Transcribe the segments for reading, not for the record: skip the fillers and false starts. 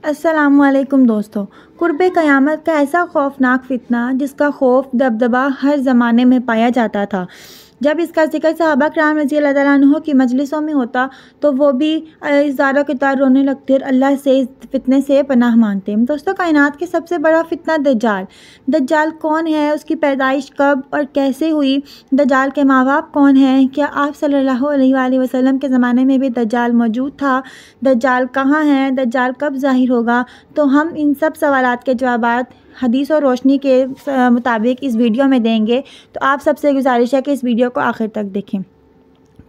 अस्सलामुअलैकुम दोस्तों। कुर्बे क़यामत का ऐसा खौफनाक फितना जिसका खौफ दबदबा हर ज़माने में पाया जाता था। जब इसका ज़िक्र सहाबा किराम रज़ी अल्लाह तआला अन्हुम की मजलिसों में होता तो वो भी ज़ारा की तरह रोने लगते और अल्लाह से इस फितने से पनाह मांगते। दोस्तों, कायनात के सबसे बड़ा फितना दज्जाल। दज्जाल कौन है, उसकी पैदाइश कब और कैसे हुई, दज्जाल के माँ बाप कौन हैं, क्या आप सल्लल्लाहु अलैहि वसल्लम के ज़माने में भी दज्जाल मौजूद था, दज्जाल कहाँ है, दज्जाल कब ज़ाहिर होगा। तो हम इन सब सवालात के जवाबात हदीस और रोशनी के मुताबिक इस वीडियो में देंगे। तो आप सबसे गुजारिश है कि इस वीडियो को आखिर तक देखें।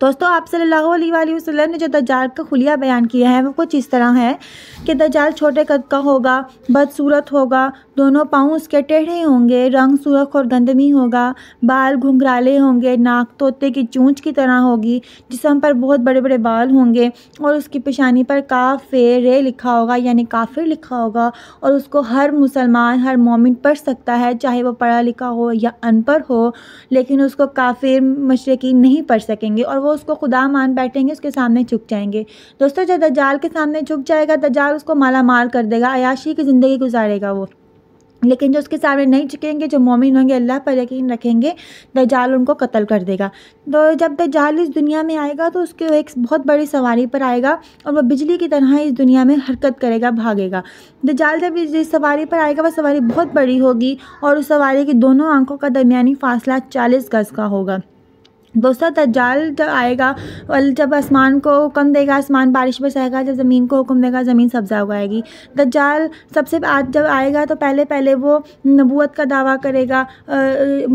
दोस्तों, आप सल्लल्लाहु अलैहि वसल्लम ने जो दज्जाल का खुलिया बयान किया है वो कुछ इस तरह है कि दज्जाल छोटे कद का होगा, बदसूरत होगा, दोनों पाँव उसके टेढ़े होंगे, रंग सुर्ख और गंदमी होगा, बाल घुंघराले होंगे, नाक तोते की चूंच की तरह होगी, जिस्म पर बहुत बड़े बड़े बाल होंगे और उसकी पेशानी पर काफ़िर लिखा होगा यानी काफिर लिखा होगा। और उसको हर मुसलमान, हर मोमिन पढ़ सकता है, चाहे वो पढ़ा लिखा हो या अनपढ़ हो, लेकिन उसको काफिर मुशरिकीन नहीं पढ़ सकेंगे और वो उसको खुदा मान बैठेंगे, उसके सामने झुक जाएंगे। दोस्तों, जब दज्जाल के सामने झुक जाएगा, दज्जाल उसको माला माल कर देगा, अयाशी की ज़िंदगी गुजारेगा वो। लेकिन जो उसके सामने नहीं झुकेंगे, जो मोमिन होंगे, अल्लाह पर यकीन रखेंगे, दज्जाल उनको कत्ल कर देगा। तो जब दज्जाल इस दुनिया में आएगा तो उसके एक बहुत बड़ी सवारी पर आएगा और वह बिजली की तरह इस दुनिया में हरकत करेगा, भागेगा। दज्जाल जब इस सवारी पर आएगा, वह सवारी बहुत बड़ी होगी और उस सवारी की दोनों आंखों का दरमियानी फासला 40 गज़ का होगा। दोस्तों, दज्जाल जब आएगा और जब आसमान को हुक्म देगा, आसमान बारिश बरसाएगा, जब ज़मीन को हुक्म देगा, ज़मीन सब्ज़ा उगाएगी। दज्जाल सबसे आज जब आएगा तो पहले वो नबूवत का दावा करेगा,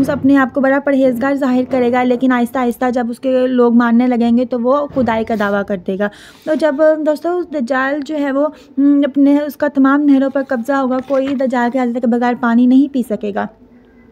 अपने आप को बड़ा परहेज़गार ज़ाहिर करेगा, लेकिन आहिस्ता आहिस्ता जब उसके लोग मानने लगेंगे तो वो खुदाई का दावा कर देगा। तो जब दोस्तों दज्जाल जो है वो अपने उसका तमाम नहरों पर कब्ज़ा होगा, कोई दज्जाल के आने के बगैर पानी नहीं पी सकेगा।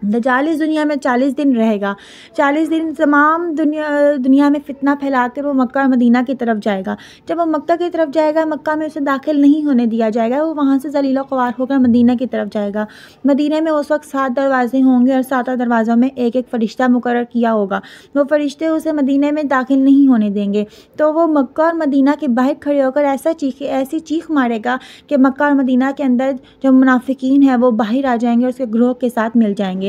दज्जाल इस दुनिया में 40 दिन रहेगा। 40 दिन तमाम दुनिया में फितना फैलाकर वो मक्का और मदीना की तरफ जाएगा। जब वो मक्का की तरफ जाएगा, मक्का में उसे दाखिल नहीं होने दिया जाएगा, वो वहाँ से ज़लील ख्वार होकर मदीना की तरफ जाएगा। मदीने में उस वक्त 7 दरवाजे होंगे और 7 दरवाज़ों में एक एक फ़रिश्ता मुकर्रर किया होगा। वो फ़रिश्ते उसे मदीने में दाखिल नहीं होने देंगे। तो वो मक्का और मदीना के बाहर खड़े होकर ऐसी चीख मारेगा कि मक्का और मदीना के अंदर जो मुनाफिकीन हैं वो बाहर आ जाएंगे और उसके ग्रोह के साथ मिल जाएंगे।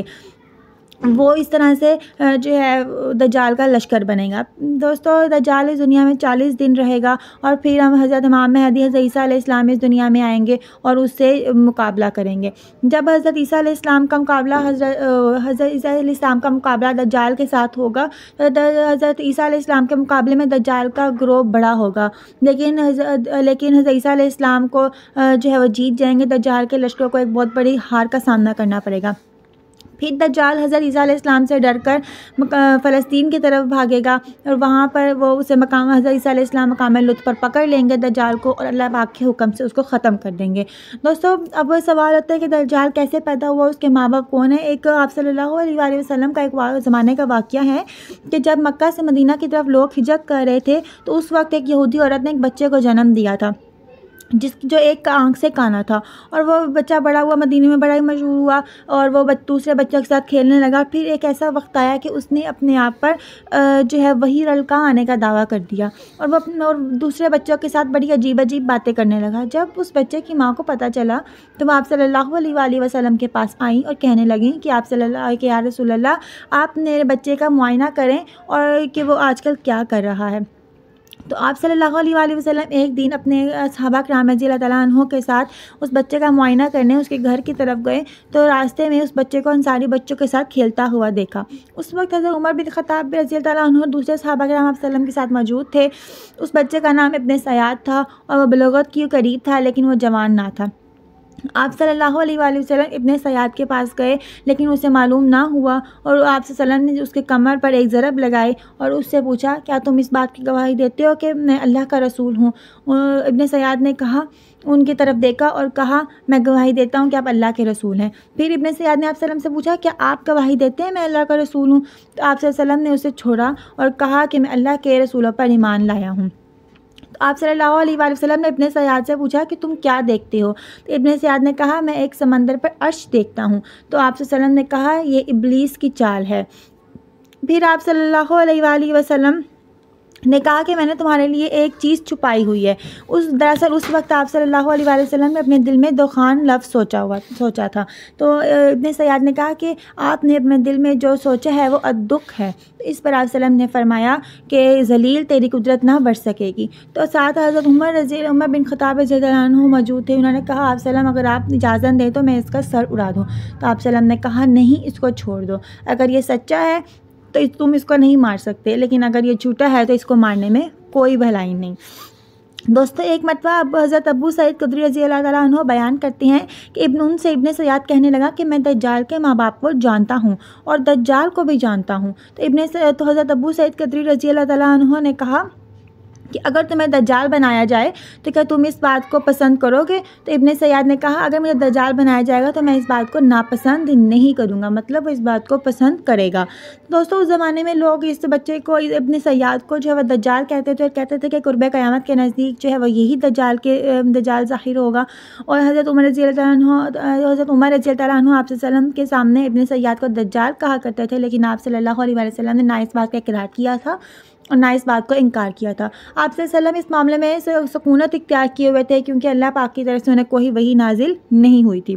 वो इस तरह से जो है दज्जाल का लश्कर बनेगा। दोस्तों, दज्जाल इस दुनिया में 40 दिन रहेगा और फिर हम हज़रत इमाम महदी हज़रत ईसा अलैहिस्सलाम इस दुनिया में आएंगे और उससे मुकाबला करेंगे। जब हज़रत ईसा अलैहिस्सलाम का मुकाबला हज़रत ईसा अलैहिस्सलाम का मुकाबला दज्जाल के साथ होगा, तो हज़रत ईसा अलैहिस्सलाम के मुकाबले में दज्जाल का ग्रोह बड़ा होगा, लेकिन हज़रत ईसा अलैहिस्सलाम को जो है वो जीत जाएंगे। दज्जाल के लश्कर को एक बहुत बड़ी हार का सामना करना पड़ेगा। फिर दज्जाल हज़रत ईसा अलैहिस्सलाम से डरकर फ़लस्तीन की तरफ भागेगा और वहाँ पर वो उसे मकाम हज़रत ईसा अलैहिस्सलाम मकाम लुत्फ़ पर पकड़ लेंगे दज्जाल को और अल्लाह पाक के हुक्म से उसको ख़त्म कर देंगे। दोस्तों, अब सवाल होता है कि दज्जाल कैसे पैदा हुआ, उसके माँ बाप कौन है। एक आप सल्लल्लाहु अलैहि वसल्लम का एक ज़माने का वाक़या है कि जब मक्का से मदीना की तरफ लोग हिजरत कर रहे थे तो उस वक्त एक यहूदी औरत ने एक बच्चे को जन्म दिया था जो एक आँख से काना था और वो बच्चा बड़ा हुआ, मदीने में बड़ा ही मशहूर हुआ और वो दूसरे बच्चों के साथ खेलने लगा। फिर एक ऐसा वक्त आया कि उसने अपने आप पर जो है वही लड़का आने का दावा कर दिया और वो और दूसरे बच्चों के साथ बड़ी अजीब अजीब बातें करने लगा। जब उस बच्चे की माँ को पता चला तो वो आप सल्लल्लाहु अलैहि वसल्लम के पास आई और कहने लगी कि आप सल्लल्लाहु कि या रसूल अल्लाह, आप मेरे बच्चे का मुआयना करें और कि वो आजकल क्या कर रहा है। तो आप सल्लल्लाहु अलैहि वसल्लम एक दिन अपने सहाबा किराम रज़ी अल्लाह तआला अन्हुम के साथ उस बच्चे का मुआयना करने उसके घर की तरफ गए तो रास्ते में उस बच्चे को अंसारी बच्चों के साथ खेलता हुआ देखा। उस वक्त हज़रत उमर बिन ख़त्ताब रज़ी अल्लाह तआला अन्हु दूसरे सहाबा किराम वसल्लम के साथ मौजूद थे। उस बच्चे का नाम इब्ने सयाद था और वह बलूगत के करीब था, लेकिन वो जवान ना था। आप सल्लल्लाहु अलैहि वसल्लम इब्ने सयाद के पास गए, लेकिन उसे मालूम ना हुआ और आप सल्लल्लाहु ने उसके कमर पर एक ज़रब लगाई और उससे पूछा, क्या तुम इस बात की गवाही देते हो कि मैं अल्लाह का रसूल हूँ। इब्ने सयाद ने कहा, उनकी तरफ देखा और कहा, मैं गवाही देता हूँ कि आप अल्लाह के रसूल हैं। फिर इब्ने सयाद ने आप सल्लम से पूछा, क्या आप गवाही देते हैं मैं अल्लाह का रसूल हूँ। तो आप सल्लम ने उसे छोड़ा और कहा कि मैं अल्लाह के रसूलों पर ईमान लाया हूँ। आप सल्लल्लाहु अलैहि वसल्लम ने इब्ने सयाद से पूछा कि तुम क्या देखते हो। तो इब्ने सयाद ने कहा, मैं एक समंदर पर अर्श देखता हूँ। तो आप सल्लम ने कहा, ये इब्लीस की चाल है। फिर आप सल्लल्लाहु अलैहि वसल्लम ने कहा कि मैंने तुम्हारे लिए एक चीज़ छुपाई हुई है। दरअसल उस वक्त आप सल्लल्लाहु अलैहि वसल्लम ने अपने दिल में दुखान लफ्ज़ सोचा था। तो इब्न सयाद ने कहा कि आपने अपने दिल में जो सोचा है वो अद्दुख है। तो इस पर आप सल्लम ने फरमाया कि ज़लील तेरी कुदरत ना बढ़ सकेगी। तो साथ हज़रत उमर बिन ख़त्ताब रज़ियल्लाहु अन्हु मौजूद थे। उन्होंने कहा आप सल्लम अगर आप इजाज़त दें तो मैं इसका सर उड़ा दूँ। तो आप सल्लम ने कहा नहीं, इसको छोड़ दो, अगर ये सच्चा है तो तुम इसको नहीं मार सकते, लेकिन अगर ये झूठा है तो इसको मारने में कोई भलाई नहीं। दोस्तों, एक मरतबा हज़रत अबू सईद खुदरी रज़ियल्लाहु ताला अन्हु बयान करते हैं कि इब्न सयाद कहने लगा कि मैं दज्जाल के माँ बाप को जानता हूँ और दज्जाल को भी जानता हूँ। तो हज़रत अबू सईद खुदरी रज़ियल्लाहु ताला अन्हु ने कहा कि अगर तुम्हें दज्जाल बनाया जाए तो क्या तुम इस बात को पसंद करोगे? तो इब्न सयाद ने कहा अगर मुझे दज्जाल बनाया जाएगा तो मैं इस बात को नापसंद नहीं करूँगा, मतलब वो इस बात को पसंद करेगा। दोस्तों, उस ज़माने में लोग इस बच्चे को, इब्न सयाद को जो है वह दज्जाल कहते थे और कहते थे कि कुर्बे क़यामत के नज़दीक जो है वह यही दज्जाल ज़ाहिर होगा। और हज़रत उमर रज़ियल्लाहु ताला अन्हु आप सल्लम के सामने इब्न सयाद को दज्जाल कहा करते थे, लेकिन आप सल्लल्लाहु अलैहि वसल्लम ने ना इस बात का इकरार किया था और ना इस बात को इनकार किया था। आप सल्लम इस मामले में सुकूनत इख्तियार किए हुए थे क्योंकि अल्लाह पाक की तरफ से उन्हें कोई वही नाजिल नहीं हुई थी।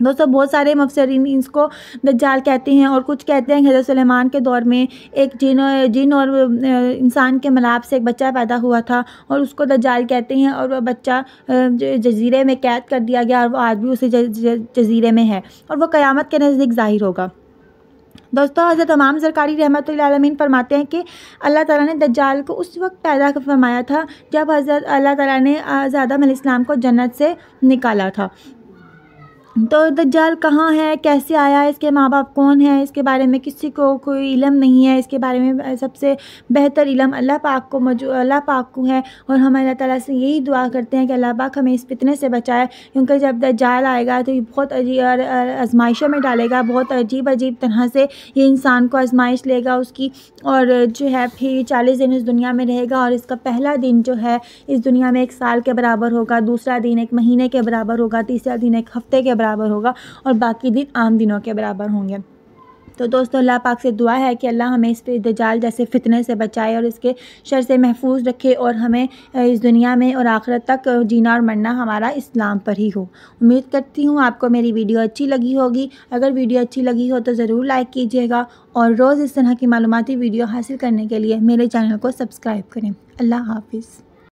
दोस्तों, बहुत सारे मुफस्सिरीन इसको दज्जाल कहते हैं और कुछ कहते हैं कि हज़रत सुलेमान के दौर में एक जिन और इंसान के मिलाप से एक बच्चा पैदा हुआ था और उसको दज्जाल कहते हैं और वह बच्चा जजीरे में कैद कर दिया गया और वो आज भी उसी जजीरे में है और वह क़यामत के नज़दीक ज़ाहिर होगा। दोस्तों, हज़रत इमाम ज़रकारी रहमतुल्लाह अलैहि फरमाते हैं कि अल्लाह ताला ने दज्जाल को उस वक्त पैदा फरमाया था जब हज़रत अल्लाह ताला ने आदम अलैहिस्सलाम को जन्नत से निकाला था। तो दज्जाल कहाँ है, कैसे आया, इसके माँ बाप कौन है, इसके बारे में किसी को कोई इल्म नहीं है। इसके बारे में सबसे बेहतर इल्म अल्लाह पाक को है और हम अल्लाह ताला से यही दुआ करते हैं कि अल्लाह पाक हमें इस फितने से बचाए, क्योंकि जब दज्जाल आएगा तो ये बहुत आजमाइशों में डालेगा, बहुत अजीब तरह से ये इंसान को आजमाइश लेगा उसकी, और जो है फिर 40 दिन इस दुनिया में रहेगा और इसका पहला दिन जो है इस दुनिया में 1 साल के बराबर होगा, दूसरा दिन 1 महीने के बराबर होगा, तीसरा दिन 1 हफ्ते के बराबर होगा और बाकी दिन आम दिनों के बराबर होंगे। तो दोस्तों, अल्लाह पाक से दुआ है कि अल्लाह हमें इस दज्जाल जैसे फितने से बचाए और इसके शर से महफूज रखे और हमें इस दुनिया में और आखिरत तक जीना और मरना हमारा इस्लाम पर ही हो। उम्मीद करती हूँ आपको मेरी वीडियो अच्छी लगी होगी। अगर वीडियो अच्छी लगी हो तो ज़रूर लाइक कीजिएगा और रोज़ इस तरह की मालूमाती वीडियो हासिल करने के लिए मेरे चैनल को सब्सक्राइब करें। अल्लाह हाफिज़।